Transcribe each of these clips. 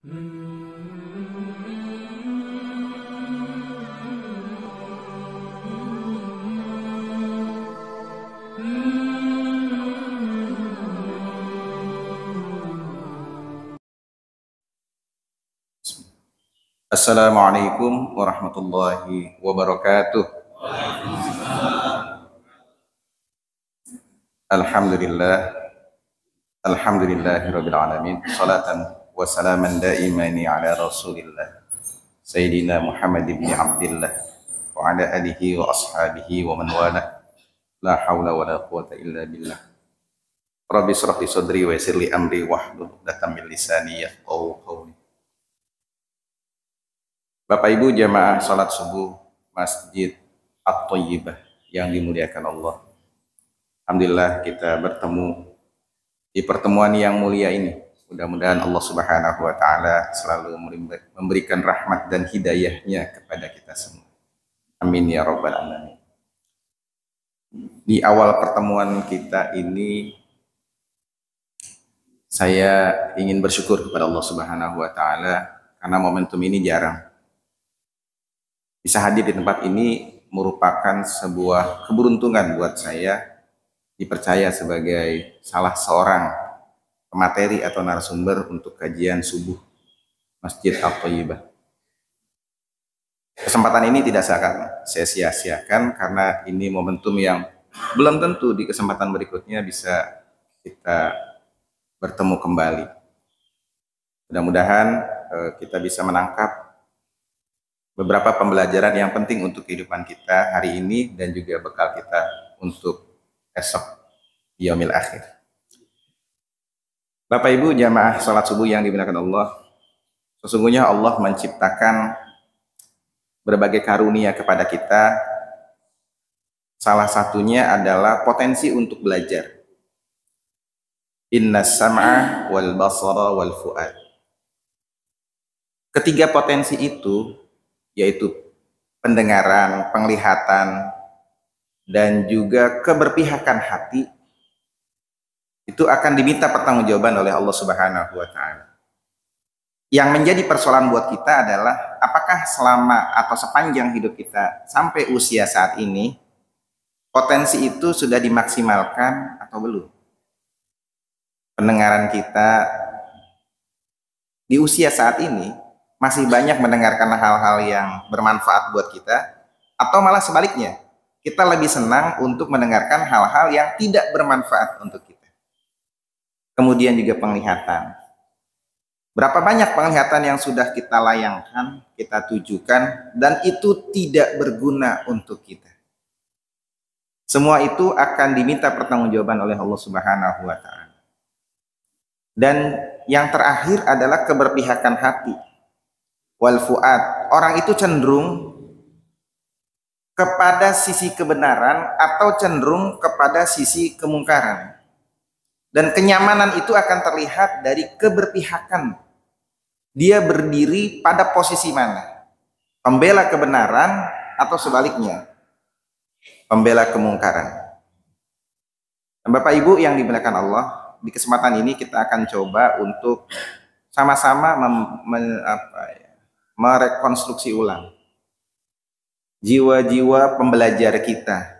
Assalamualaikum warahmatullahi wabarakatuh. Alhamdulillah, alhamdulillahirabbil alamin. Salatan wa salaman daimani ala Rasulillah Sayyidina Muhammad ibn Abdillah wa ala alihi wa ashabihi wa man wala. La haula wa la quwata illa billah. Rabbi shrah li sadri wa yassir li amri wahlul 'uqdatam min lisani yafqahu qawli. Bapak Ibu jamaah salat subuh Masjid At-Thayyibah yang dimuliakan Allah. Alhamdulillah kita bertemu di pertemuan yang mulia ini. Mudah-mudahan Allah Subhanahu wa taala selalu memberikan rahmat dan hidayahnya kepada kita semua. Amin ya rabbal alamin. Di awal pertemuan kita ini saya ingin bersyukur kepada Allah Subhanahu wa taala karena momentum ini jarang. Bisa hadir di tempat ini merupakan sebuah keberuntungan buat saya dipercaya sebagai salah seorang pemateri atau narasumber untuk kajian subuh Masjid At-Thayyibah. Kesempatan ini tidak akan saya sia-siakan karena ini momentum yang belum tentu di kesempatan berikutnya bisa kita bertemu kembali. Mudah-mudahan kita bisa menangkap beberapa pembelajaran yang penting untuk kehidupan kita hari ini dan juga bekal kita untuk esok di yaumil akhir. Bapak Ibu jamaah salat subuh yang dimuliakan Allah, sesungguhnya Allah menciptakan berbagai karunia kepada kita. Salah satunya adalah potensi untuk belajar. Innas sam'a wal basara wal fu'ad. Ketiga potensi itu yaitu pendengaran, penglihatan, dan juga keberpihakan hati, itu akan diminta pertanggungjawaban oleh Allah Subhanahu wa taala. Yang menjadi persoalan buat kita adalah apakah selama atau sepanjang hidup kita sampai usia saat ini potensi itu sudah dimaksimalkan atau belum? Pendengaran kita di usia saat ini masih banyak mendengarkan hal-hal yang bermanfaat buat kita, atau malah sebaliknya, kita lebih senang untuk mendengarkan hal-hal yang tidak bermanfaat untuk kita. Kemudian juga penglihatan. Berapa banyak penglihatan yang sudah kita layangkan, kita tujukan, dan itu tidak berguna untuk kita. Semua itu akan diminta pertanggungjawaban oleh Allah Subhanahu wa taala. Dan yang terakhir adalah keberpihakan hati. Wal fu'ad, orang itu cenderung kepada sisi kebenaran atau cenderung kepada sisi kemungkaran. Dan kenyamanan itu akan terlihat dari keberpihakan. Dia berdiri pada posisi mana? Pembela kebenaran atau sebaliknya? Pembela kemungkaran. Dan Bapak Ibu yang dimuliakan Allah, di kesempatan ini kita akan coba untuk sama-sama merekonstruksi ulang jiwa-jiwa pembelajar kita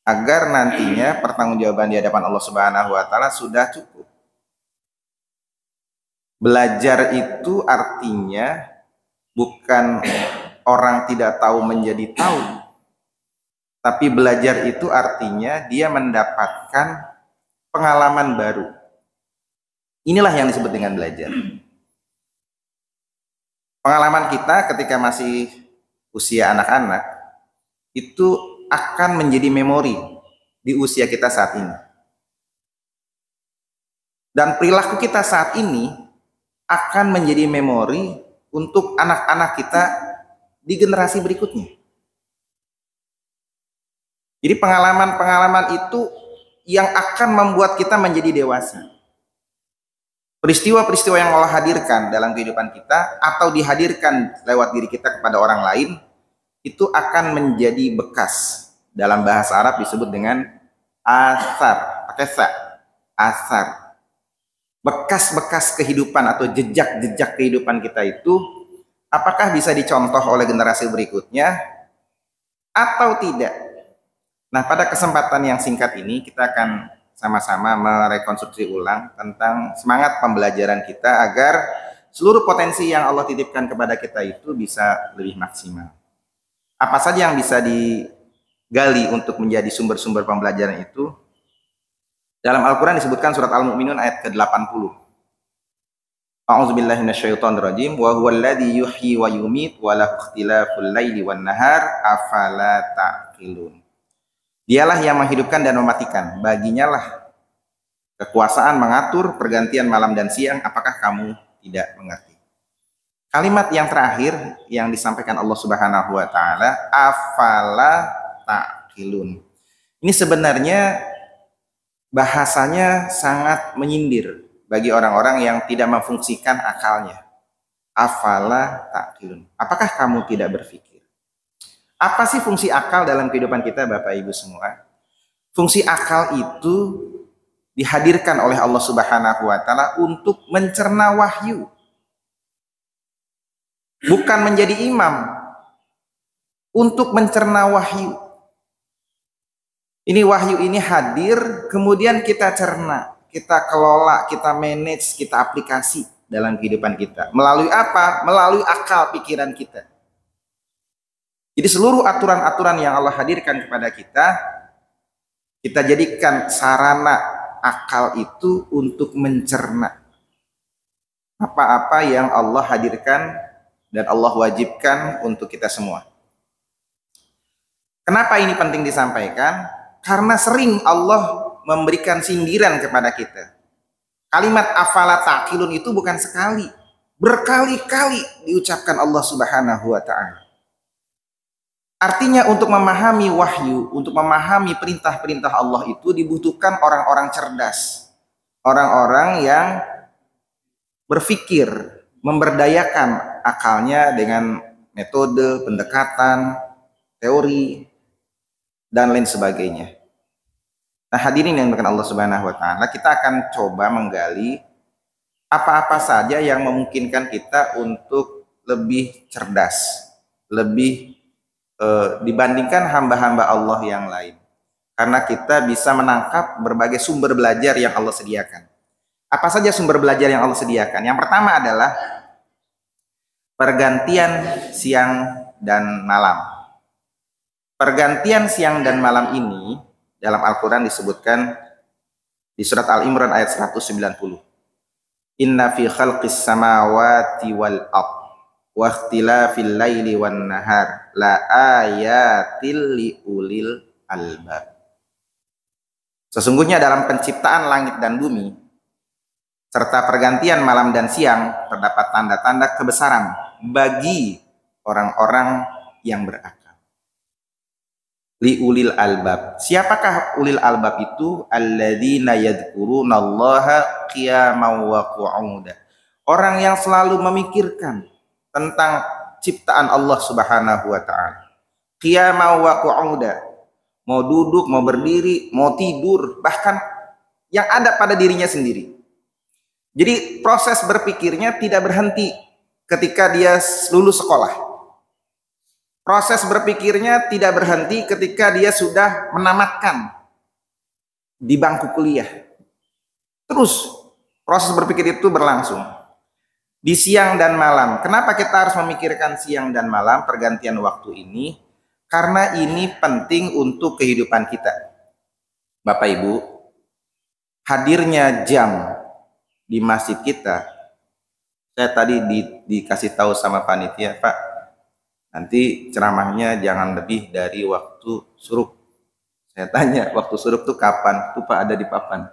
agar nantinya pertanggungjawaban di hadapan Allah Subhanahu wa taala sudah cukup. Belajar itu artinya bukan orang tidak tahu menjadi tahu, tapi belajar itu artinya dia mendapatkan pengalaman baru. Inilah yang disebut dengan belajar. Pengalaman kita ketika masih usia anak-anak itu akan menjadi memori di usia kita saat ini. Dan perilaku kita saat ini akan menjadi memori untuk anak-anak kita di generasi berikutnya. Jadi pengalaman-pengalaman itu yang akan membuat kita menjadi dewasa. Peristiwa-peristiwa yang Allah hadirkan dalam kehidupan kita atau dihadirkan lewat diri kita kepada orang lain itu akan menjadi bekas. Dalam bahasa Arab disebut dengan asar, pakai sa, asar. bekas-bekas kehidupan atau jejak-jejak kehidupan kita itu apakah bisa dicontoh oleh generasi berikutnya atau tidak. Nah, pada kesempatan yang singkat ini kita akan sama-sama merekonstruksi ulang tentang semangat pembelajaran kita agar seluruh potensi yang Allah titipkan kepada kita itu bisa lebih maksimal. Apa saja yang bisa digali untuk menjadi sumber-sumber pembelajaran itu? Dalam Al-Quran disebutkan surat Al-Mu'minun ayat ke-80. A'udzubillahi minasyaitonirrajim wa huwal ladzi yuhyi wa yumiit wa lahu ikhtilaful laili wan nahar afala ta'qilun. Dialah yang menghidupkan dan mematikan, baginya lah kekuasaan mengatur pergantian malam dan siang, apakah kamu tidak mengerti? Kalimat yang terakhir yang disampaikan Allah Subhanahu wa taala, afala ta'qilun. Ini sebenarnya bahasanya sangat menyindir bagi orang-orang yang tidak memfungsikan akalnya. Afala ta'qilun. Apakah kamu tidak berpikir? Apa sih fungsi akal dalam kehidupan kita, Bapak Ibu semua? Fungsi akal itu dihadirkan oleh Allah Subhanahu wa taala untuk mencerna wahyu. Bukan menjadi imam, untuk mencerna wahyu. Ini wahyu ini hadir, kemudian kita cerna, kita kelola, kita manage, kita aplikasi dalam kehidupan kita. Melalui apa? Melalui akal pikiran kita. Jadi seluruh aturan-aturan yang Allah hadirkan kepada kita jadikan sarana akal itu untuk mencerna apa-apa yang Allah hadirkan dan Allah wajibkan untuk kita semua. Kenapa ini penting disampaikan? Karena sering Allah memberikan sindiran kepada kita. Kalimat afala ta'qilun itu bukan sekali, berkali-kali diucapkan Allah Subhanahu wa taala. Artinya untuk memahami wahyu, untuk memahami perintah-perintah Allah itu dibutuhkan orang-orang cerdas. Orang-orang yang berpikir, memberdayakan akalnya dengan metode, pendekatan, teori, dan lain sebagainya. Nah, hadirin yang dimuliakan Allah Subhanahu wa taala, kita akan coba menggali apa-apa saja yang memungkinkan kita untuk lebih cerdas, lebih dibandingkan hamba-hamba Allah yang lain. Karena kita bisa menangkap berbagai sumber belajar yang Allah sediakan. Apa saja sumber belajar yang Allah sediakan? Yang pertama adalah pergantian siang dan malam. Pergantian siang dan malam ini dalam Al-Quran disebutkan di surat Al-Imran ayat 190. Inna fi khalqis samawati wal ardh wa ikhtilafil laili wan nahar la ayatil liulil albab. Sesungguhnya dalam penciptaan langit dan bumi serta pergantian malam dan siang terdapat tanda-tanda kebesaran bagi orang-orang yang berakal. Liulil albab. Siapakah ulil albab itu? Alladzina yadhkurunallaha qiyaman wa qu'udan. Orang yang selalu memikirkan tentang ciptaan Allah Subhanahu wa taala. Qiyaman wa qu'udan. Mau duduk, mau berdiri, mau tidur, bahkan yang ada pada dirinya sendiri. Jadi proses berpikirnya tidak berhenti ketika dia lulus sekolah. Proses berpikirnya tidak berhenti ketika dia sudah menamatkan di bangku kuliah. Terus proses berpikir itu berlangsung di siang dan malam. Kenapa kita harus memikirkan siang dan malam, pergantian waktu ini? Karena ini penting untuk kehidupan kita. Bapak Ibu, hadirnya jam di masjid kita, saya tadi dikasih tahu sama panitia, Pak, nanti ceramahnya jangan lebih dari waktu syuruk. Saya tanya, waktu syuruk itu kapan? Itu Pak ada di papan.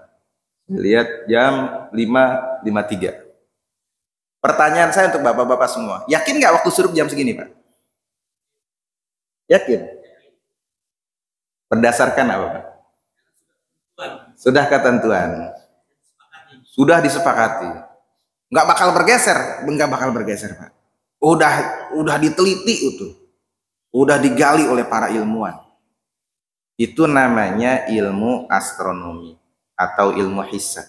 Saya lihat jam 5.53. Pertanyaan saya untuk bapak-bapak semua, yakin nggak waktu syuruk jam segini, Pak? Yakin? Berdasarkan apa, Pak? Sudah ketentuan. Sudah disepakati. Nggak bakal bergeser, Pak. Udah diteliti itu. Udah digali oleh para ilmuwan. Itu namanya ilmu astronomi atau ilmu hisab.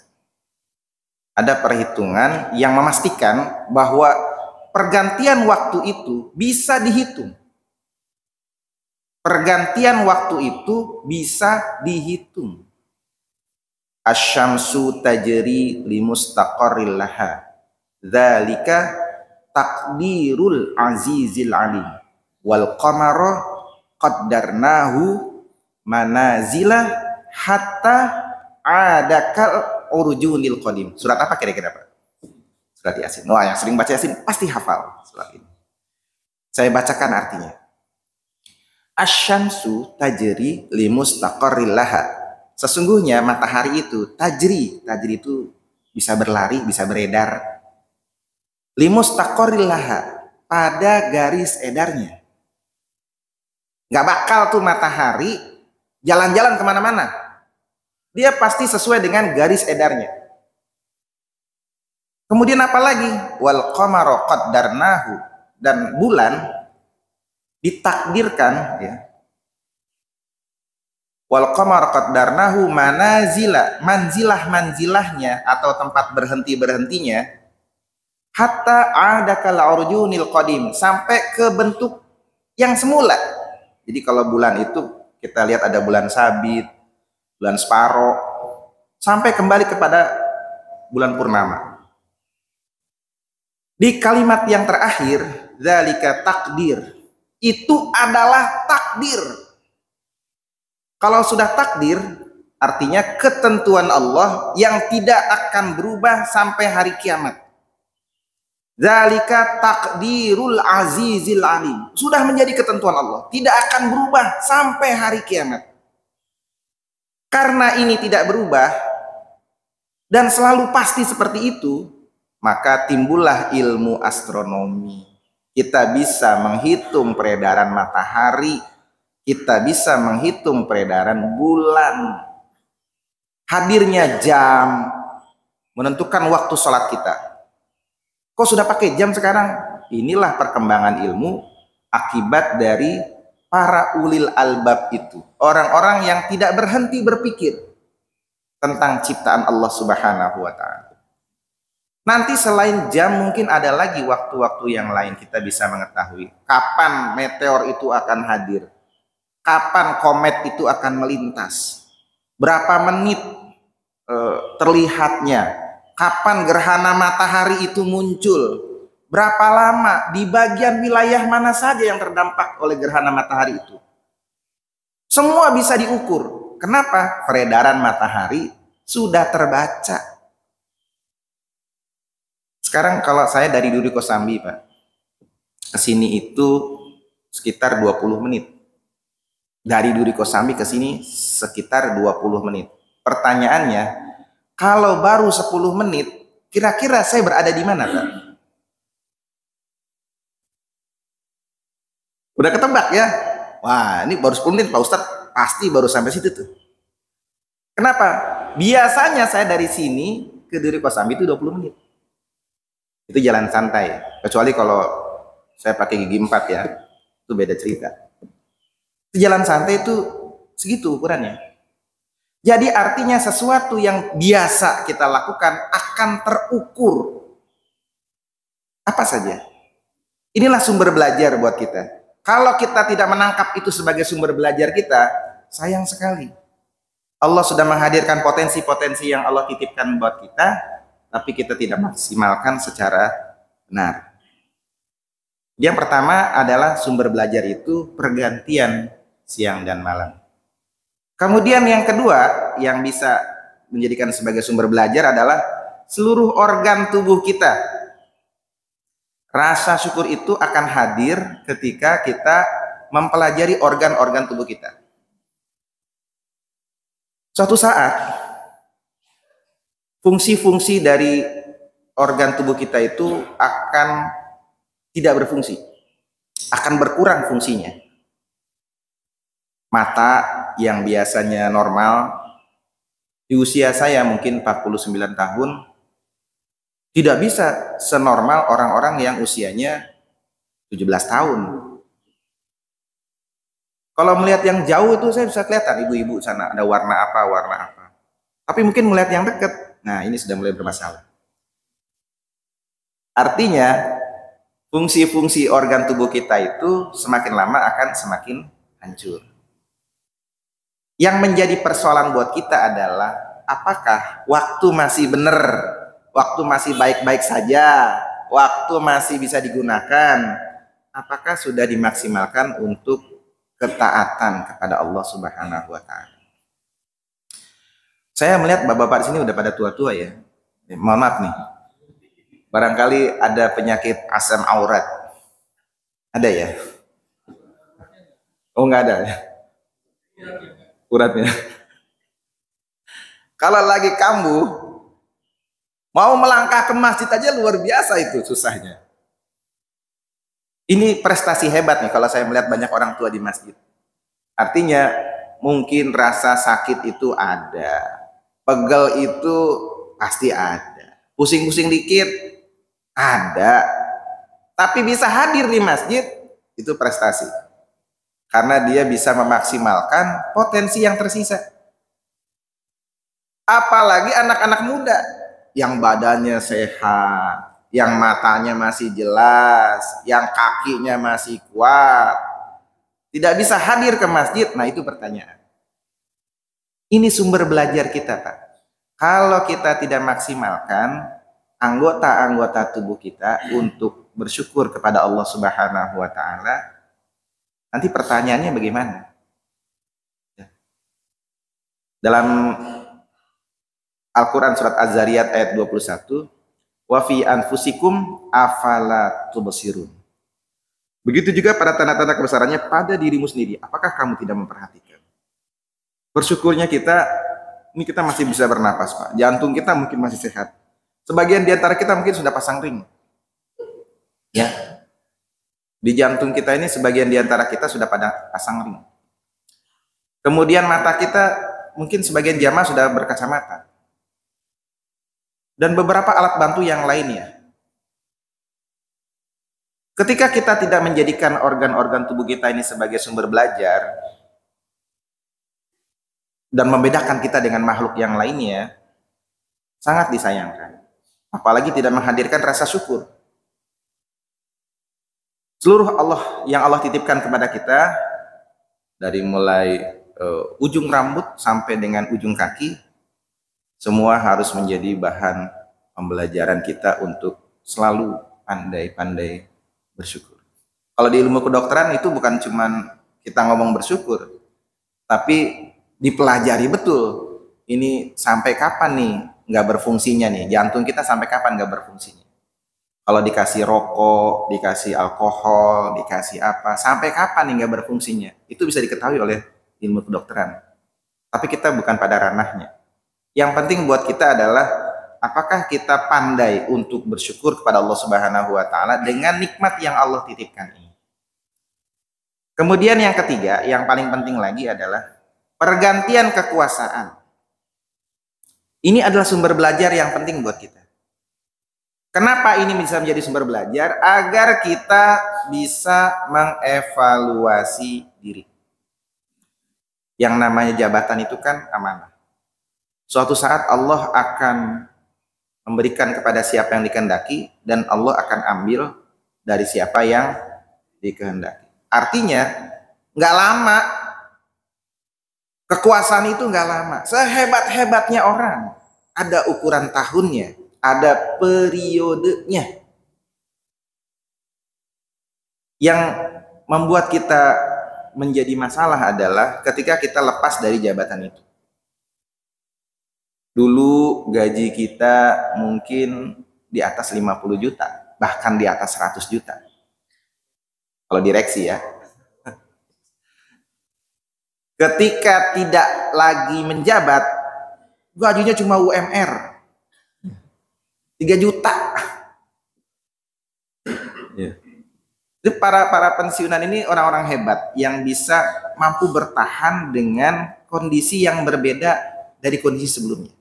Ada perhitungan yang memastikan bahwa pergantian waktu itu bisa dihitung. Pergantian waktu itu bisa dihitung. Asyamsu tajri limustaqarril laha. Dzalika takdirul azizil alim. Wal qamara qaddarnahu manazila hatta adakal urjunil qadim. Surat apa kira-kira Pak? Surat Yasin. Wah, yang sering baca Yasin pasti hafal surat ini. Saya bacakan artinya. Asyamsu tajri limustaqarril laha. Sesungguhnya matahari itu tajri itu bisa berlari, bisa beredar. Limustaqarril laha, pada garis edarnya. Nggak bakal tuh matahari jalan-jalan kemana-mana. Dia pasti sesuai dengan garis edarnya. Kemudian apa lagi? Wal qamara qaddarnahu, dan bulan ditakdirkan, ya. Wal qamara qaddarnahu manazila, manzilahnya atau tempat berhentinya hatta adakal urjunil qadim, sampai ke bentuk yang semula. Jadi kalau bulan itu kita lihat ada bulan sabit, bulan separo, sampai kembali kepada bulan purnama. Di kalimat yang terakhir, dzalika takdir, itu adalah takdir. Kalau sudah takdir, artinya ketentuan Allah yang tidak akan berubah sampai hari kiamat. Dzalika takdirul azizil alim, sudah menjadi ketentuan Allah, tidak akan berubah sampai hari kiamat. Karena ini tidak berubah dan selalu pasti seperti itu, maka timbullah ilmu astronomi. Kita bisa menghitung peredaran matahari, kita bisa menghitung peredaran bulan. Hadirnya jam menentukan waktu sholat kita. Kok sudah pakai jam sekarang? Inilah perkembangan ilmu akibat dari para ulil albab itu. Orang-orang yang tidak berhenti berpikir tentang ciptaan Allah Subhanahu wa ta'ala. Nanti selain jam mungkin ada lagi waktu-waktu yang lain kita bisa mengetahui kapan meteor itu akan hadir, kapan komet itu akan melintas, berapa menit terlihatnya, kapan gerhana matahari itu muncul, berapa lama, di bagian wilayah mana saja yang terdampak oleh gerhana matahari itu. Semua bisa diukur. Kenapa? Peredaran matahari sudah terbaca. Sekarang kalau saya dari Duri Kosambi, Pak, ke sini itu sekitar 20 menit. Dari Duri Kosambi ke sini sekitar 20 menit. Pertanyaannya, kalau baru 10 menit, kira-kira saya berada di mana, Pak? Udah ketebak ya? Wah, ini baru 10 menit, Pak Ustadz. Pasti baru sampai situ tuh. Kenapa? Biasanya saya dari sini ke Duri Kosambi itu 20 menit. Itu jalan santai, kecuali kalau saya pakai gigi 4 ya, itu beda cerita. Itu jalan santai itu segitu ukurannya. Jadi artinya sesuatu yang biasa kita lakukan akan terukur. Apa saja. Inilah sumber belajar buat kita. Kalau kita tidak menangkap itu sebagai sumber belajar kita, sayang sekali. Allah sudah menghadirkan potensi-potensi yang Allah titipkan buat kita, tapi kita tidak maksimalkan secara benar. Yang pertama adalah sumber belajar itu pergantian siang dan malam. Kemudian yang kedua yang bisa menjadikan sebagai sumber belajar adalah seluruh organ tubuh kita. Rasa syukur itu akan hadir ketika kita mempelajari organ-organ tubuh kita. Suatu saat fungsi-fungsi dari organ tubuh kita itu akan tidak berfungsi, akan berkurang fungsinya. Mata yang biasanya normal, di usia saya mungkin 49 tahun, tidak bisa senormal orang-orang yang usianya 17 tahun. Kalau melihat yang jauh itu saya bisa kelihatan ibu-ibu sana, ada warna apa. Tapi mungkin melihat yang dekat, nah ini sudah mulai bermasalah. Artinya, fungsi-fungsi organ tubuh kita itu semakin lama akan semakin hancur. Yang menjadi persoalan buat kita adalah apakah waktu masih benar, waktu masih baik-baik saja, waktu masih bisa digunakan, apakah sudah dimaksimalkan untuk ketaatan kepada Allah Subhanahu wa taala. Saya melihat bapak-bapak di sini udah pada tua-tua ya. Mohon maaf nih. Barangkali ada penyakit asam aurat. Ada ya? Oh, nggak ada ya? Uratnya. Kalau lagi kambuh, mau melangkah ke masjid aja luar biasa itu susahnya. Ini prestasi hebat nih kalau saya melihat banyak orang tua di masjid. Artinya mungkin rasa sakit itu ada. Pegel itu pasti ada. Pusing-pusing dikit ada. Tapi bisa hadir di masjid itu prestasi. Karena dia bisa memaksimalkan potensi yang tersisa. Apalagi anak-anak muda yang badannya sehat, yang matanya masih jelas, yang kakinya masih kuat, tidak bisa hadir ke masjid. Nah, itu pertanyaan. Ini sumber belajar kita, Pak. Kalau kita tidak maksimalkan anggota-anggota tubuh kita untuk bersyukur kepada Allah Subhanahu wa taala, nanti pertanyaannya bagaimana? Dalam Al-Quran surat Az-Zariyat ayat 21, wa fi anfusikum afala tubsirun. Begitu juga pada tanda-tanda kebesarannya pada dirimu sendiri. Apakah kamu tidak memperhatikan? Bersyukurnya kita, ini kita masih bisa bernapas, Pak. Jantung kita mungkin masih sehat. Sebagian di antara kita mungkin sudah pasang ring. Ya. Di jantung kita ini sebagian di antara kita sudah pada pasang ring. Kemudian mata kita mungkin sebagian jamaah sudah berkacamata. Dan beberapa alat bantu yang lainnya. Ketika kita tidak menjadikan organ-organ tubuh kita ini sebagai sumber belajar dan membedakan kita dengan makhluk yang lainnya, sangat disayangkan. Apalagi tidak menghadirkan rasa syukur. Seluruh yang Allah titipkan kepada kita, dari mulai ujung rambut sampai dengan ujung kaki, semua harus menjadi bahan pembelajaran kita untuk selalu pandai-pandai bersyukur. Kalau di ilmu kedokteran itu bukan cuma kita ngomong bersyukur, tapi dipelajari betul. Ini sampai kapan nih nggak berfungsinya nih, jantung kita sampai kapan nggak berfungsinya. Kalau dikasih rokok, dikasih alkohol, dikasih apa, sampai kapan nih nggak berfungsinya? Itu bisa diketahui oleh ilmu kedokteran. Tapi kita bukan pada ranahnya. Yang penting buat kita adalah apakah kita pandai untuk bersyukur kepada Allah Subhanahu wa taala dengan nikmat yang Allah titipkan ini. Kemudian yang ketiga, yang paling penting lagi adalah pergantian kekuasaan. Ini adalah sumber belajar yang penting buat kita. Kenapa ini bisa menjadi sumber belajar? Agar kita bisa mengevaluasi diri. Yang namanya jabatan itu kan amanah. Suatu saat Allah akan memberikan kepada siapa yang dikehendaki dan Allah akan ambil dari siapa yang dikehendaki. Artinya nggak lama, kekuasaan itu nggak lama. Sehebat-hebatnya orang ada ukuran tahunnya, ada periodenya. Yang membuat kita menjadi masalah adalah ketika kita lepas dari jabatan itu. Dulu gaji kita mungkin di atas 50 juta, bahkan di atas 100 juta. Kalau direksi ya. Ketika tidak lagi menjabat, gajinya cuma UMR. 3 juta. Ya. Jadi para pensiunan ini orang-orang hebat yang bisa mampu bertahan dengan kondisi yang berbeda dari kondisi sebelumnya.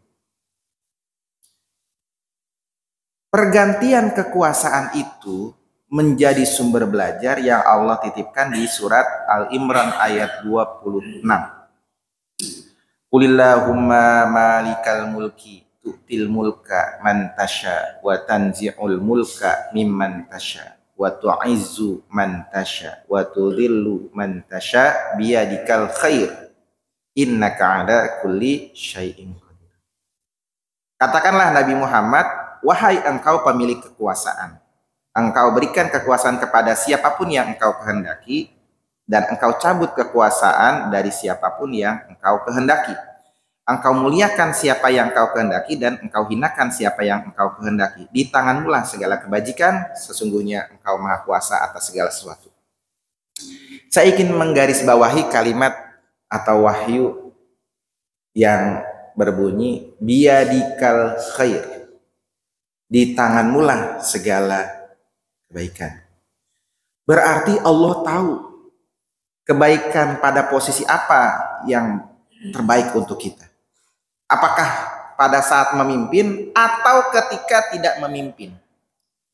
Pergantian kekuasaan itu menjadi sumber belajar yang Allah titipkan di surat Al-Imran ayat 26. Qulillahumma malikal mulki tu'til mulka man tasya wa tanzi'ul mulka mimman tasya wa tu'izzu man tasya wa tudhillu man tasya biyadikal khair innaka ala kulli syai'in qadir. Katakanlah Nabi Muhammad, wahai engkau pemilik kekuasaan, engkau berikan kekuasaan kepada siapapun yang engkau kehendaki, dan engkau cabut kekuasaan dari siapapun yang engkau kehendaki. Engkau muliakan siapa yang engkau kehendaki, dan engkau hinakan siapa yang engkau kehendaki. Di tanganmu lah segala kebajikan, sesungguhnya engkau maha kuasa atas segala sesuatu. Saya ingin menggarisbawahi kalimat atau wahyu yang berbunyi biyadikal khair. Di tanganmu lah segala kebaikan. Berarti Allah tahu kebaikan pada posisi apa yang terbaik untuk kita. Apakah pada saat memimpin atau ketika tidak memimpin.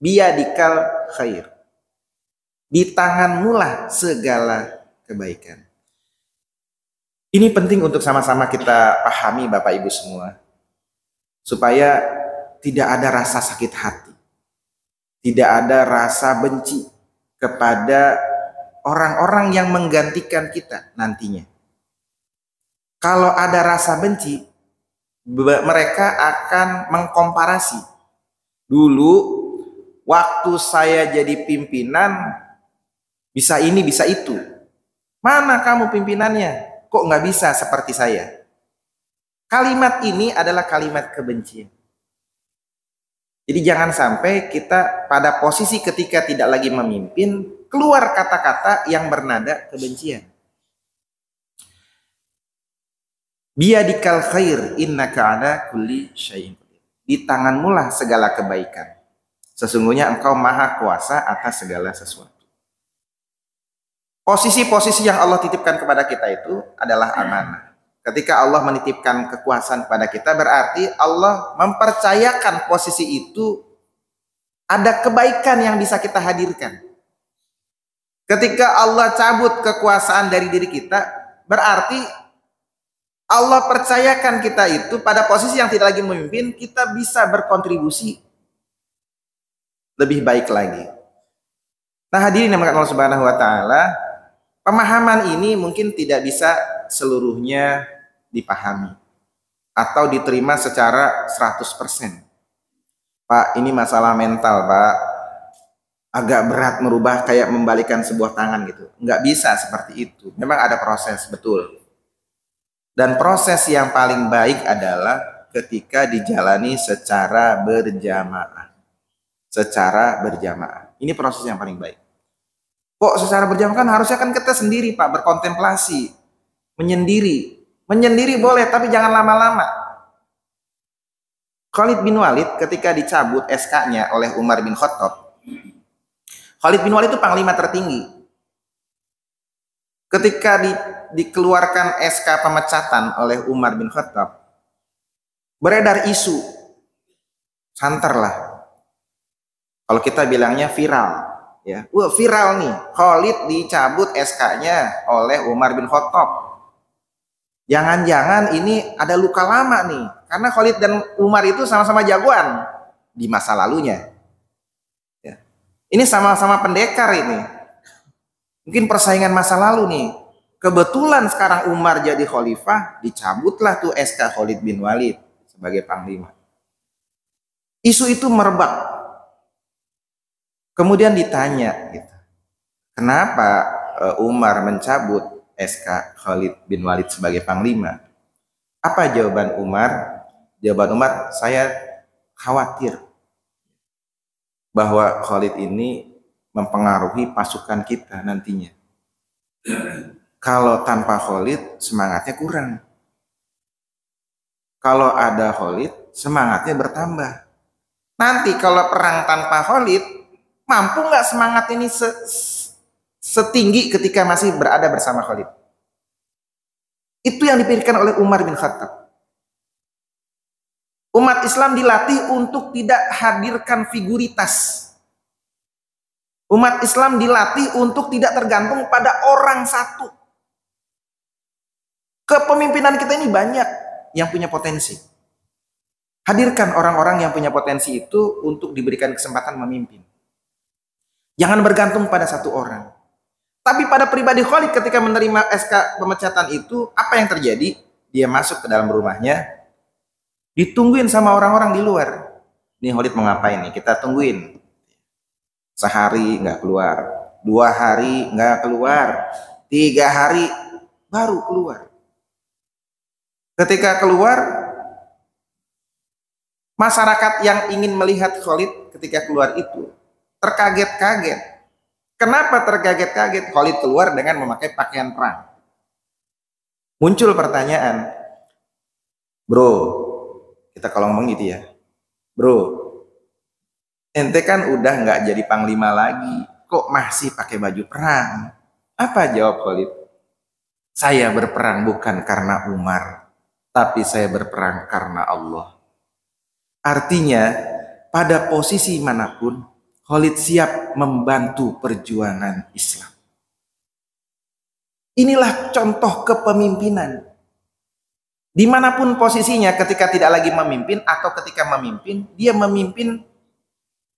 Biyadikal khair. Di tanganmu lah segala kebaikan. Ini penting untuk sama-sama kita pahami Bapak Ibu semua. Supaya tidak ada rasa sakit hati. Tidak ada rasa benci kepada orang-orang yang menggantikan kita nantinya. Kalau ada rasa benci, mereka akan mengkomparasi. Dulu, waktu saya jadi pimpinan, bisa ini, bisa itu. Mana kamu pimpinannya? Kok nggak bisa seperti saya? Kalimat ini adalah kalimat kebencian. Jadi jangan sampai kita pada posisi ketika tidak lagi memimpin, keluar kata-kata yang bernada kebencian. Biyadikal khair innaka ala kulli syai'in qadir. Di tanganmu lah segala kebaikan. Sesungguhnya engkau maha kuasa atas segala sesuatu. Posisi-posisi yang Allah titipkan kepada kita itu adalah amanah. Ketika Allah menitipkan kekuasaan kepada kita, berarti Allah mempercayakan posisi itu ada kebaikan yang bisa kita hadirkan. Ketika Allah cabut kekuasaan dari diri kita, berarti Allah percayakan kita itu pada posisi yang tidak lagi memimpin, kita bisa berkontribusi lebih baik lagi. Nah, hadirin yang Allah Subhanahu wa taala, pemahaman ini mungkin tidak bisa seluruhnya dipahami atau diterima secara 100%. Pak, ini masalah mental, Pak. Agak berat merubah kayak membalikan sebuah tangan gitu. Nggak bisa seperti itu. Memang ada proses, betul. Dan proses yang paling baik adalah ketika dijalani secara berjamaah. Secara berjamaah. Ini proses yang paling baik. Kok secara berjamaah kan harusnya kan kita sendiri, Pak, berkontemplasi, menyendiri. Menyendiri boleh, tapi jangan lama-lama. Khalid bin Walid ketika dicabut SK-nya oleh Umar bin Khattab, Khalid bin Walid itu panglima tertinggi. Ketika dikeluarkan SK pemecatan oleh Umar bin Khattab, beredar isu, santer lah. Kalau kita bilangnya viral, ya, wah viral nih, Khalid dicabut SK-nya oleh Umar bin Khattab. Jangan-jangan ini ada luka lama nih, karena Khalid dan Umar itu sama-sama jagoan di masa lalunya. Ya. Ini sama-sama pendekar ini. Mungkin persaingan masa lalu nih. Kebetulan sekarang Umar jadi khalifah, dicabutlah tuh SK Khalid bin Walid sebagai panglima. Isu itu merebak. Kemudian ditanya, gitu, kenapa Umar mencabut SK Khalid bin Walid sebagai panglima? Apa jawaban Umar? Jawaban Umar, saya khawatir bahwa Khalid ini mempengaruhi pasukan kita nantinya. Kalau tanpa Khalid, semangatnya kurang. Kalau ada Khalid, semangatnya bertambah. Nanti kalau perang tanpa Khalid, mampu nggak semangat ini setinggi ketika masih berada bersama Khalid? Itu yang dipikirkan oleh Umar bin Khattab. Umat Islam dilatih untuk tidak hadirkan figuritas. Umat Islam dilatih untuk tidak tergantung pada orang satu. Kepemimpinan kita ini banyak yang punya potensi. Hadirkan orang-orang yang punya potensi itu untuk diberikan kesempatan memimpin. Jangan bergantung pada satu orang. Tapi pada pribadi Khalid ketika menerima SK pemecatan itu, apa yang terjadi? Dia masuk ke dalam rumahnya, ditungguin sama orang-orang di luar. Nih Khalid mau ngapain nih? Kita tungguin. Sehari nggak keluar, 2 hari nggak keluar, 3 hari baru keluar. Ketika keluar, masyarakat yang ingin melihat Khalid ketika keluar itu terkaget-kaget. Kenapa terkaget-kaget? Khalid keluar dengan memakai pakaian perang. Muncul pertanyaan, bro, kita kalau ngomong gitu ya, bro, ente kan udah nggak jadi panglima lagi, kok masih pakai baju perang? Apa jawab Khalid? Saya berperang bukan karena Umar, tapi saya berperang karena Allah. Artinya, pada posisi manapun, Khalid siap membantu perjuangan Islam. Inilah contoh kepemimpinan. Dimanapun posisinya ketika tidak lagi memimpin atau ketika memimpin, dia memimpin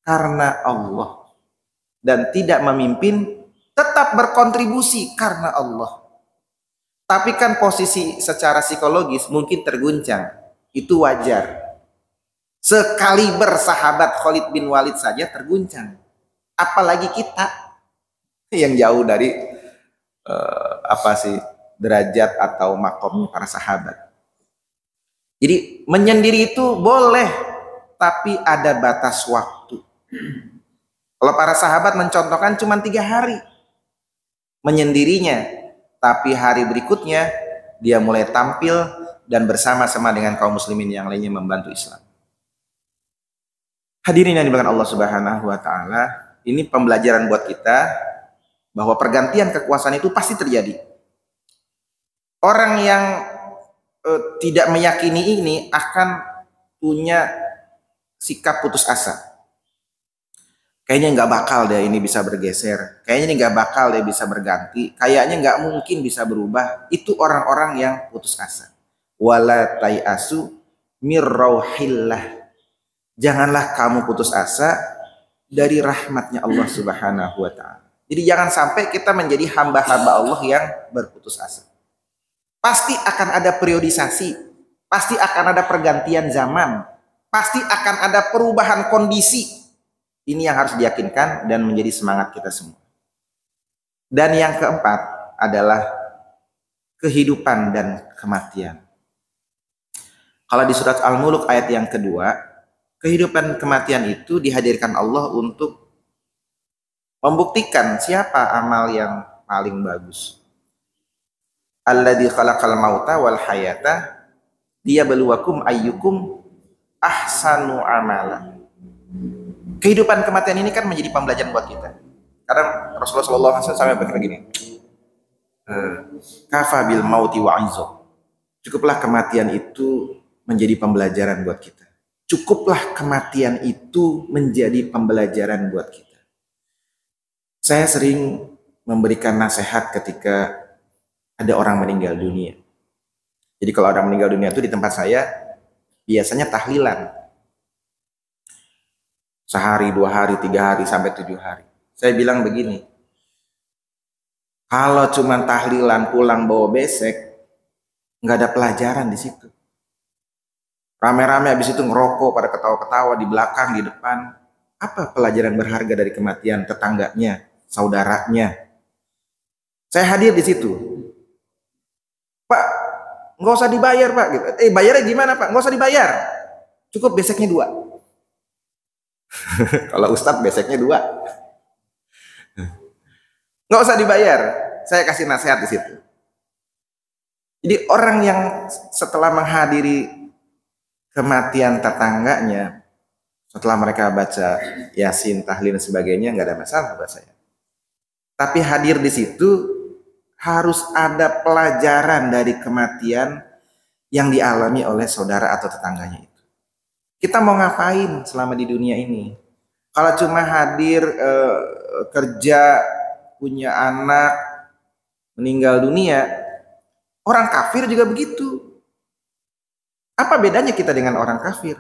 karena Allah. Dan tidak memimpin, tetap berkontribusi karena Allah. Tapi kan posisi secara psikologis mungkin terguncang. Itu wajar. Sekaliber sahabat Khalid bin Walid saja terguncang. Apalagi kita yang jauh dari derajat atau makomnya para sahabat. Jadi menyendiri itu boleh, tapi ada batas waktu. Kalau para sahabat mencontohkan cuma 3 hari menyendirinya, tapi hari berikutnya dia mulai tampil dan bersama-sama dengan kaum muslimin yang lainnya membantu Islam. Hadirin yang dimuliakan Allah Subhanahu wa taala, ini pembelajaran buat kita bahwa pergantian kekuasaan itu pasti terjadi. Orang yang tidak meyakini ini akan punya sikap putus asa. Kayaknya nggak bakal deh ini bisa bergeser. Kayaknya ini nggak bakal deh bisa berganti. Kayaknya nggak mungkin bisa berubah. Itu orang-orang yang putus asa. Wala tayasu mir rauhillah. Janganlah kamu putus asa dari rahmatnya Allah Subhanahu wa ta'ala. Jadi jangan sampai kita menjadi hamba-hamba Allah yang berputus asa. Pasti akan ada periodisasi, pasti akan ada pergantian zaman, pasti akan ada perubahan kondisi. Ini yang harus diyakinkan dan menjadi semangat kita semua. Dan yang keempat adalah kehidupan dan kematian. Kalau di surat Al-Mulk ayat yang kedua, kehidupan kematian itu dihadirkan Allah untuk membuktikan siapa amal yang paling bagus. Alladzi khalaqal mauta wal hayata liyabluwakum ayyukum ahsanu amala. Kehidupan kematian ini kan menjadi pembelajaran buat kita. Kadang Rasulullah SAW sampai berkata gini, kafa bil mauti wa izza. Cukuplah kematian itu menjadi pembelajaran buat kita. Cukuplah kematian itu menjadi pembelajaran buat kita. Saya sering memberikan nasihat ketika ada orang meninggal dunia. Jadi kalau orang meninggal dunia itu di tempat saya biasanya tahlilan. Sehari, 2 hari, 3 hari, sampai 7 hari. Saya bilang begini, kalau cuma tahlilan pulang bawa besek, nggak ada pelajaran di situ. Rame-rame habis itu ngerokok pada ketawa-ketawa di belakang, di depan. Apa pelajaran berharga dari kematian tetangganya, saudaranya? Saya hadir di situ. Pak, nggak usah dibayar Pak. Gitu. Bayarnya gimana Pak? Nggak usah dibayar. Cukup beseknya 2. Kalau Ustadz beseknya 2. Nggak usah dibayar. Saya kasih nasihat di situ. Jadi orang yang setelah menghadiri kematian tetangganya, setelah mereka baca Yasin, tahlil dan sebagainya, nggak ada masalah buat saya. Tapi hadir di situ harus ada pelajaran dari kematian yang dialami oleh saudara atau tetangganya itu. Kita mau ngapain selama di dunia ini? Kalau cuma hadir kerja, punya anak, meninggal dunia, orang kafir juga begitu. Apa bedanya kita dengan orang kafir?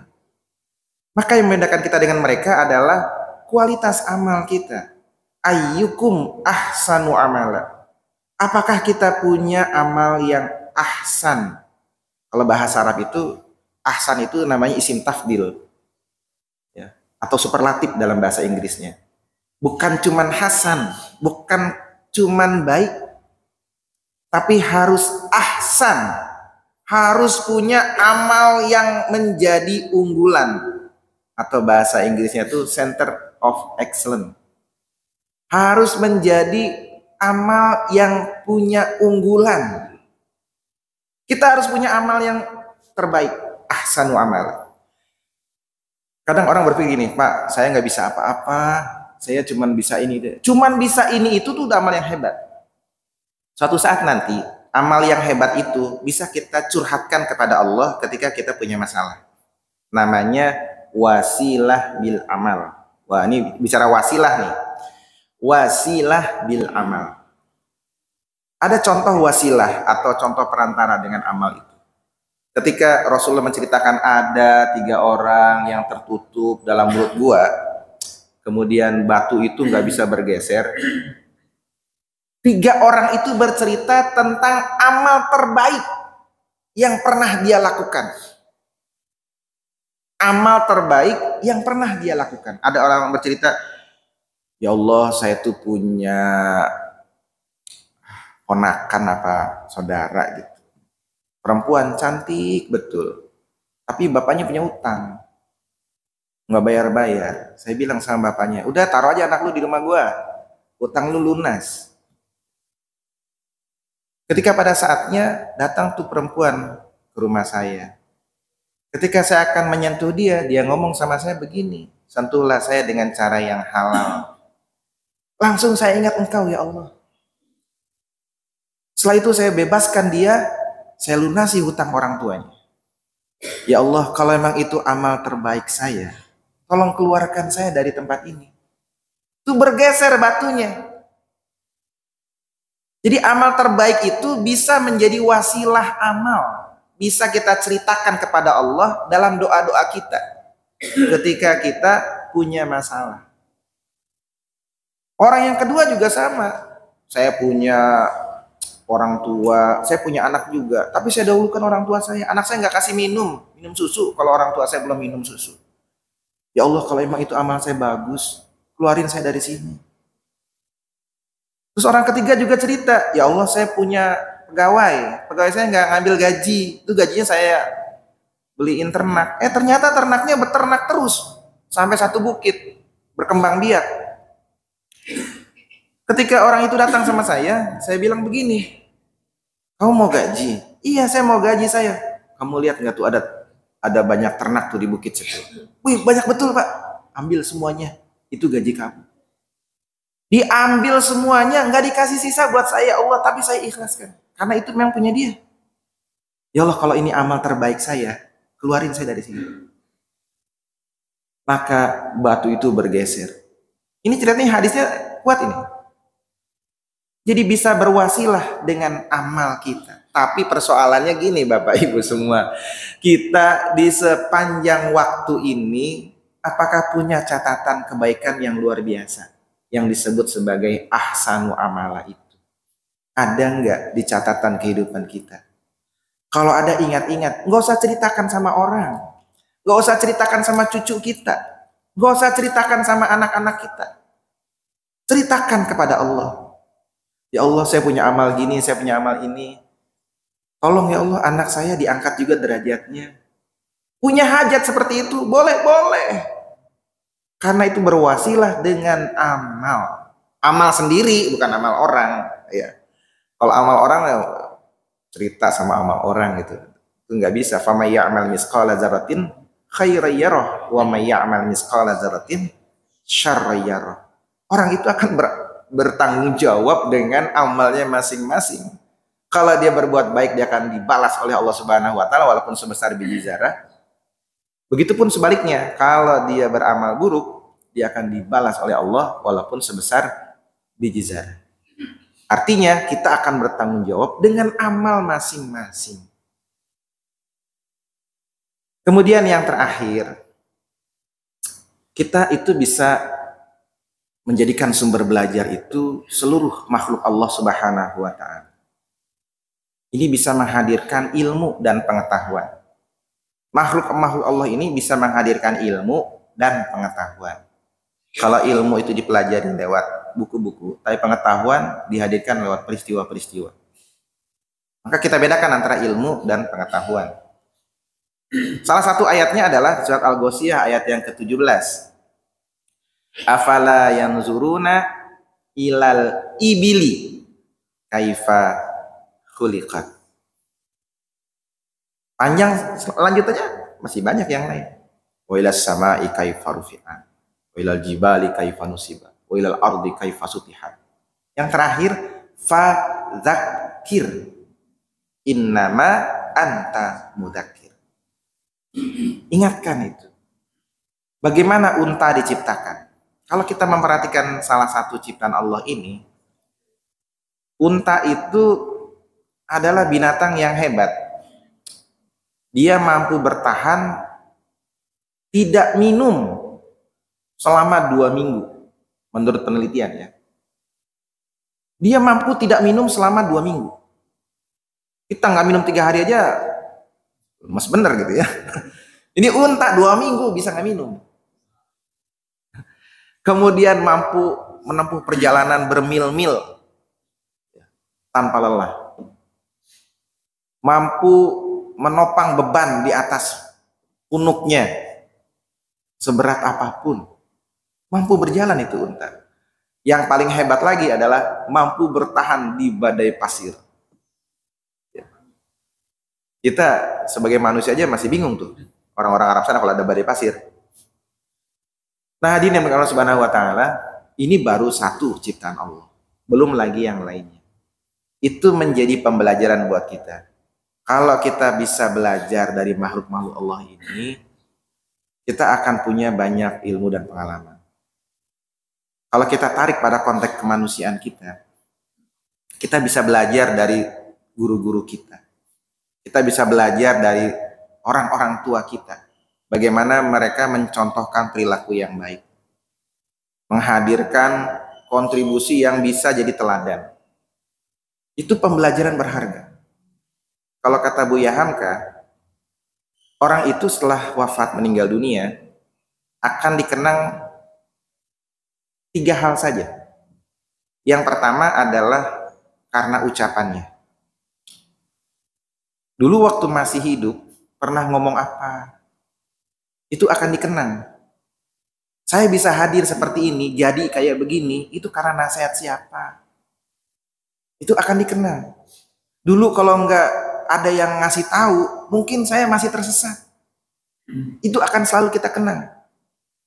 Maka yang membedakan kita dengan mereka adalah kualitas amal kita. Ayyukum ahsanu amala. Apakah kita punya amal yang ahsan? Kalau bahasa Arab itu, ahsan itu namanya isim tafdil, ya, atau superlatif dalam bahasa Inggrisnya. Bukan cuman hasan, bukan cuman baik, tapi harus ahsan, harus punya amal yang menjadi unggulan, atau bahasa Inggrisnya itu center of excellence. Harus menjadi amal yang punya unggulan. Kita harus punya amal yang terbaik, ahsanu amal. Kadang orang berpikir gini, Pak, saya nggak bisa apa-apa, saya cuman bisa ini. Cuman bisa ini itu tuh udah amal yang hebat. Suatu saat nanti, amal yang hebat itu bisa kita curhatkan kepada Allah ketika kita punya masalah. Namanya wasilah bil amal. Wah, ini bicara wasilah nih. Wasilah bil amal. Ada contoh wasilah atau contoh perantara dengan amal itu. Ketika Rasulullah menceritakan ada 3 orang yang tertutup dalam mulut gua, kemudian batu itu nggak bisa bergeser. 3 orang itu bercerita tentang amal terbaik yang pernah dia lakukan. Amal terbaik yang pernah dia lakukan. Ada orang yang bercerita, ya Allah, saya tuh punya ponakan apa saudara gitu. Perempuan cantik betul. Tapi bapaknya punya utang. Nggak bayar-bayar. Saya bilang sama bapaknya, udah taruh aja anak lu di rumah gua. Utang lu lunas. Ketika pada saatnya datang tuh perempuan ke rumah saya. Ketika saya akan menyentuh dia, dia ngomong sama saya begini, sentuhlah saya dengan cara yang halal. Langsung saya ingat Engkau ya Allah. Setelah itu saya bebaskan dia, saya lunasi hutang orang tuanya. Ya Allah, kalau memang itu amal terbaik saya, tolong keluarkan saya dari tempat ini. Itu bergeser batunya. Jadi amal terbaik itu bisa menjadi wasilah amal. Bisa kita ceritakan kepada Allah dalam doa-doa kita ketika kita punya masalah. Orang yang kedua juga sama. Saya punya orang tua, saya punya anak juga, tapi saya dahulukan orang tua saya. Anak saya nggak kasih minum susu kalau orang tua saya belum minum susu. Ya Allah, kalau emang itu amal saya bagus, keluarin saya dari sini. Terus orang ketiga juga cerita, ya Allah, saya punya pegawai saya nggak ngambil gaji, itu gajinya saya beliin ternak. Ternyata ternaknya beternak terus sampai satu bukit, berkembang biak. Ketika orang itu datang sama saya bilang begini, kamu mau gaji? Iya, saya mau gaji saya. Kamu lihat nggak tuh ada banyak ternak tuh di bukit situ. Wih, banyak betul Pak. Ambil semuanya, itu gaji kamu. Diambil semuanya, nggak dikasih sisa buat saya Allah, tapi saya ikhlaskan. Karena itu memang punya dia. Ya Allah, kalau ini amal terbaik saya, keluarin saya dari sini. Maka batu itu bergeser. Ini ceritanya hadisnya kuat ini. Jadi bisa berwasilah dengan amal kita. Tapi persoalannya gini Bapak Ibu semua. Kita di sepanjang waktu ini, apakah punya catatan kebaikan yang luar biasa? Yang disebut sebagai ahsanu amala itu. Ada nggak di catatan kehidupan kita? Kalau ada, ingat-ingat. Nggak usah ceritakan sama orang. Nggak usah ceritakan sama cucu kita. Nggak usah ceritakan sama anak-anak kita. Ceritakan kepada Allah. Ya Allah, saya punya amal gini, saya punya amal ini. Tolong ya Allah, anak saya diangkat juga derajatnya. Punya hajat seperti itu, boleh. Karena itu berwasilah dengan amal. Amal sendiri, bukan amal orang. Ya. Kalau amal orang, cerita sama amal orang gitu. Itu nggak bisa. Faman ya'mal misqala dzarratin khairan yarah wa may ya'mal misqala dzarratin syarran yarah. Orang itu akan bertanggung jawab dengan amalnya masing-masing. Kalau dia berbuat baik, dia akan dibalas oleh Allah Subhanahu wa taala walaupun sebesar biji zarah. Begitupun sebaliknya, kalau dia beramal buruk, dia akan dibalas oleh Allah walaupun sebesar biji zarah. Artinya kita akan bertanggung jawab dengan amal masing-masing. Kemudian yang terakhir, kita itu bisa menjadikan sumber belajar itu seluruh makhluk Allah Subhanahu wa Ta'ala. Ini bisa menghadirkan ilmu dan pengetahuan. Makhluk Allah ini bisa menghadirkan ilmu dan pengetahuan. Kalau ilmu itu dipelajari lewat buku-buku, tapi pengetahuan dihadirkan lewat peristiwa-peristiwa. Maka kita bedakan antara ilmu dan pengetahuan. Salah satu ayatnya adalah surat Al-Ghasyiyah ayat yang ke-17. Afala yanzuruna ilal ibili kaifa khuliqat. Panjang lanjutannya masih banyak yang lain. Wa ilas sama'i kaifa rufi'at. Wa ilal jibali kaifa nusibat. Wa ilal ardi kaifa sutihat. Yang terakhir fa dzakir innama anta mudzakir. Ingatkan itu. Bagaimana unta diciptakan? Kalau kita memperhatikan salah satu ciptaan Allah ini, unta itu adalah binatang yang hebat. Dia mampu bertahan tidak minum selama 2 minggu. Menurut penelitian ya. Dia mampu tidak minum selama 2 minggu. Kita nggak minum 3 hari aja, mas bener gitu ya. Ini unta 2 minggu bisa nggak minum. Kemudian mampu menempuh perjalanan bermil-mil tanpa lelah. Mampu menopang beban di atas punuknya seberat apapun. Mampu berjalan itu unta. Yang paling hebat lagi adalah mampu bertahan di badai pasir. Kita sebagai manusia aja masih bingung tuh. Orang-orang Arab sana kalau ada badai pasir. Nah, hadirin yang Allah Subhanahu wa Ta'ala, ini baru satu ciptaan Allah, belum lagi yang lainnya. Itu menjadi pembelajaran buat kita. Kalau kita bisa belajar dari makhluk-makhluk Allah ini, kita akan punya banyak ilmu dan pengalaman. Kalau kita tarik pada konteks kemanusiaan kita bisa belajar dari guru-guru kita. Kita bisa belajar dari orang-orang tua kita. Bagaimana mereka mencontohkan perilaku yang baik. Menghadirkan kontribusi yang bisa jadi teladan. Itu pembelajaran berharga. Kalau kata Buya Hamka, orang itu setelah wafat meninggal dunia, akan dikenang 3 hal saja. Yang pertama adalah karena ucapannya. Dulu waktu masih hidup, pernah ngomong apa? Itu akan dikenang. Saya bisa hadir seperti ini, jadi kayak begini, itu karena nasihat siapa? Itu akan dikenang. Dulu kalau nggak ada yang ngasih tahu, mungkin saya masih tersesat. Itu akan selalu kita kenang.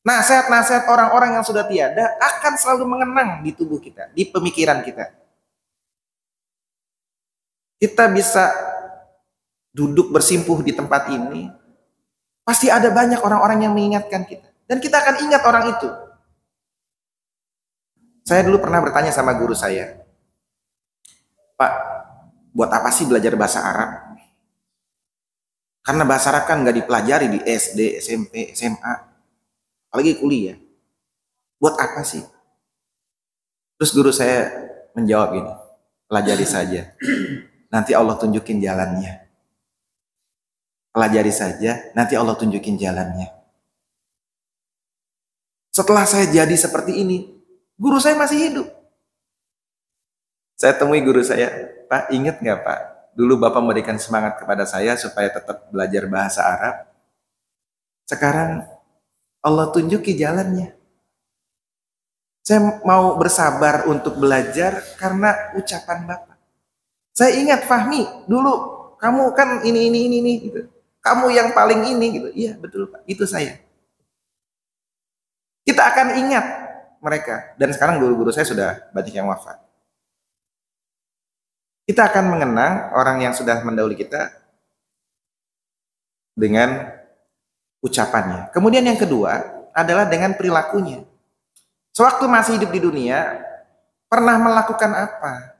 Nasihat-nasihat orang-orang yang sudah tiada akan selalu mengenang di tubuh kita, di pemikiran kita. Kita bisa duduk bersimpuh di tempat ini, pasti ada banyak orang-orang yang mengingatkan kita. Dan kita akan ingat orang itu. Saya dulu pernah bertanya sama guru saya, Pak, buat apa sih belajar bahasa Arab? Karena bahasa Arab kan nggak dipelajari di SD, SMP, SMA, apalagi kuliah. Buat apa sih? Terus guru saya menjawab gini, pelajari saja. Nanti Allah tunjukin jalannya. Pelajari saja, nanti Allah tunjukin jalannya. Setelah saya jadi seperti ini, guru saya masih hidup. Saya temui guru saya, Pak, ingat nggak Pak? Dulu Bapak memberikan semangat kepada saya supaya tetap belajar bahasa Arab. Sekarang Allah tunjuki jalannya. Saya mau bersabar untuk belajar karena ucapan Bapak. Saya ingat Fahmi, dulu kamu kan ini gitu. Kamu yang paling ini gitu. Iya betul Pak, itu saya. Kita akan ingat mereka. Dan sekarang guru-guru saya sudah banyak yang wafat. Kita akan mengenang orang yang sudah mendahului kita dengan ucapannya. Kemudian yang kedua adalah dengan perilakunya. Sewaktu masih hidup di dunia, pernah melakukan apa?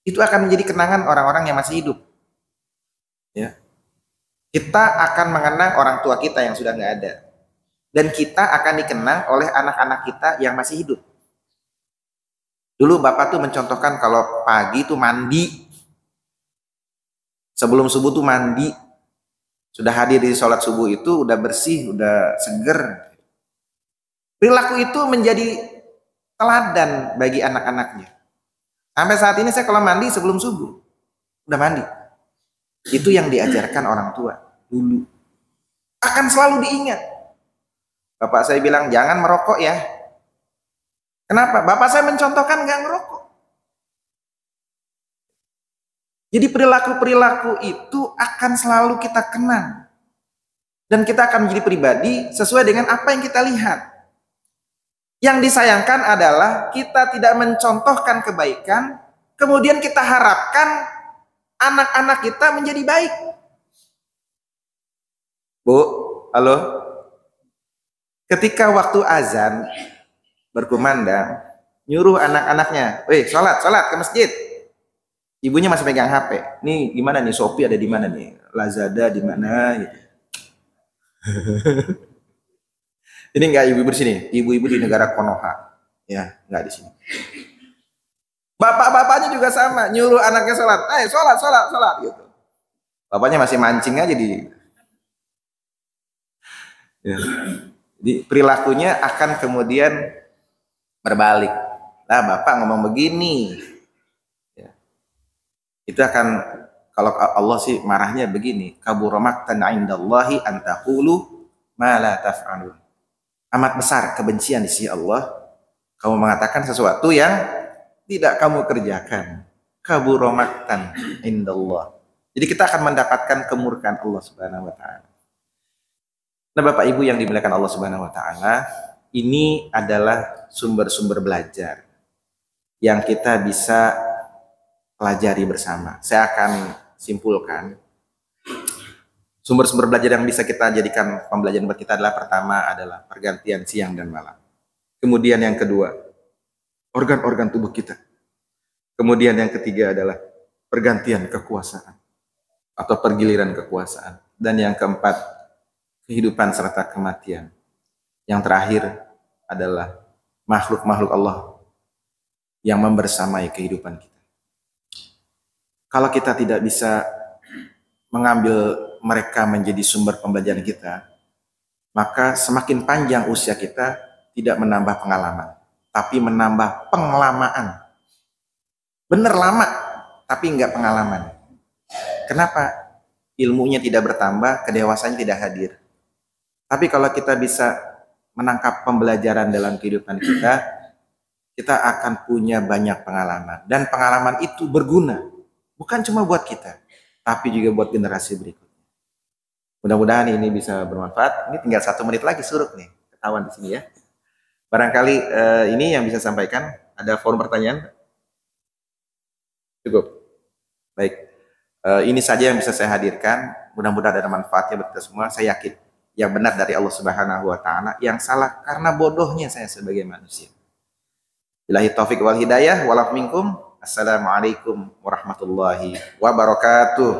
Itu akan menjadi kenangan orang-orang yang masih hidup. Ya. Kita akan mengenang orang tua kita yang sudah nggak ada. dan kita akan dikenang oleh anak-anak kita yang masih hidup. Dulu Bapak tuh mencontohkan kalau pagi tuh mandi, sebelum subuh tuh mandi, sudah hadir di sholat subuh itu udah bersih, udah seger. Perilaku itu menjadi teladan bagi anak-anaknya. Sampai saat ini saya kalau mandi sebelum subuh, udah mandi. Itu yang diajarkan orang tua dulu. Akan selalu diingat. Bapak saya bilang, jangan merokok ya. Kenapa? Bapak saya mencontohkan nggak ngerokok. Jadi perilaku-perilaku itu akan selalu kita kenang. Dan kita akan menjadi pribadi sesuai dengan apa yang kita lihat. Yang disayangkan adalah kita tidak mencontohkan kebaikan, kemudian kita harapkan anak-anak kita menjadi baik. Bu, halo? Ketika waktu azan berkumandang, nyuruh anak-anaknya, "Weh, sholat ke masjid." Ibunya masih pegang HP. Nih gimana nih, Shopee ada di mana nih? Lazada di mana gitu. Ini enggak ibu-ibu di sini, ibu-ibu di negara Konoha. Ya, enggak di sini. Bapak-bapaknya juga sama, nyuruh anaknya sholat. Sholat gitu. Bapaknya masih mancing aja di. Ya. Jadi perilakunya akan kemudian berbalik. Nah, bapak ngomong begini. Ya. Itu akan, kalau Allah sih marahnya begini, kabura maqtan 'indallahi an taqulu ma la taf'alun. Amat besar kebencian di sisi Allah kamu mengatakan sesuatu yang tidak kamu kerjakan. Kabura maqtan indallah. Jadi kita akan mendapatkan kemurkaan Allah Subhanahu wa taala. Nah, Bapak Ibu yang dimuliakan Allah Subhanahu wa taala, ini adalah sumber-sumber belajar yang kita bisa pelajari bersama. Saya akan simpulkan. Sumber-sumber belajar yang bisa kita jadikan pembelajaran buat kita adalah, pertama adalah pergantian siang dan malam. Kemudian yang kedua, organ-organ tubuh kita. Kemudian yang ketiga adalah pergantian kekuasaan atau pergiliran kekuasaan. Dan yang keempat, kehidupan serta kematian. Yang terakhir adalah makhluk-makhluk Allah yang membersamai kehidupan kita. Kalau kita tidak bisa mengambil mereka menjadi sumber pembelajaran kita, maka semakin panjang usia kita tidak menambah pengalaman, tapi menambah penglamaan. Bener lama, tapi enggak pengalaman. Kenapa? Ilmunya tidak bertambah, kedewasaannya tidak hadir. Tapi kalau kita bisa menangkap pembelajaran dalam kehidupan kita, kita akan punya banyak pengalaman. Dan pengalaman itu berguna, bukan cuma buat kita, tapi juga buat generasi berikutnya. Mudah-mudahan ini bisa bermanfaat. Ini tinggal 1 menit lagi surut nih, ketahuan di sini ya. Barangkali ini yang bisa sampaikan. Ada forum pertanyaan? Cukup. Baik. Ini saja yang bisa saya hadirkan. Mudah-mudahan ada manfaatnya buat kita semua. Saya yakin yang benar dari Allah Subhanahu wa taala, yang salah karena bodohnya saya sebagai manusia. Billahi taufik wal hidayah, wal minkum. Assalamualaikum warahmatullahi wabarakatuh.